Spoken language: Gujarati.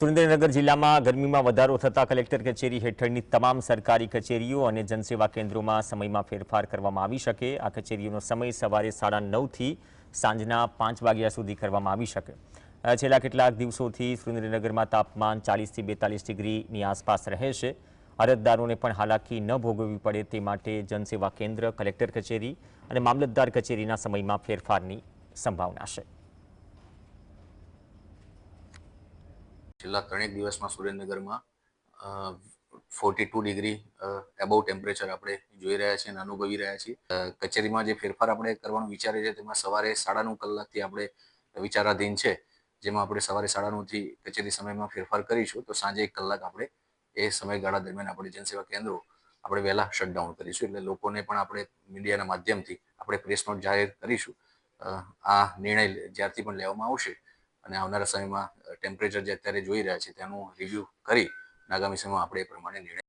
સુરેન્દ્રનગર જિલ્લામાં ગરમીમાં વધારો થતા કલેક્ટર કચેરી હેઠળની તમામ સરકારી કચેરીઓ અને જનસેવા કેન્દ્રોમાં સમયમાં ફેરફાર કરવામાં આવી શકે। આ કચેરીઓનો સમય સવારે 9:30 થી સાંજના 5 વાગ્યા સુધી કરવામાં આવી શકે। છેલ્લા કેટલાક દિવસોથી સુરેન્દ્રનગરમાં તાપમાન 40 થી 42 ડિગ્રીની આસપાસ રહે છે। અરજદારોને પણ હાલાકી ન ભોગવવી પડે તે માટે જનસેવા કેન્દ્ર, કલેક્ટર કચેરી અને મામલતદાર કચેરીના સમયમાં ફેરફારની સંભાવના છે। છેલ્લા 3 દિવસમાં સુરેન્દ્રનગરમાં 42 ડિગ્રી એબવ ટેમ્પરેચર આપણે જોઈ રહ્યા છીએ અને અનુભવી રહ્યા છીએ। કચેરીમાં જે ફેરફાર આપણે કરવાનું વિચારીએ છીએ તેમાં સવારે 9:30 કલાકથી આપણે વિચારાધીન છે, જેમાં આપણે સવારે 9:30 થી કચેરી સમયમાં ફેરફાર કરીશું તો સાંજે 1 કલાક આપણે એ સમયગાળા દરમિયાન આપણે જનસેવા કેન્દ્રો આપણે વહેલા શટડાઉન કરીશું। એટલે લોકોને પણ આપણે મીડિયાના માધ્યમથી આપણે પ્રેસ નોટ જાહેર કરીશું। આ નિર્ણય જ્યારથી પણ લેવામાં આવશે અને આવનારા સમયમાં ટેમ્પરેચર જે અત્યારે જોઈ રહ્યા છે તેનું રિવ્યૂ કરી આગામી સમયમાં આપણે એ પ્રમાણે નિર્ણય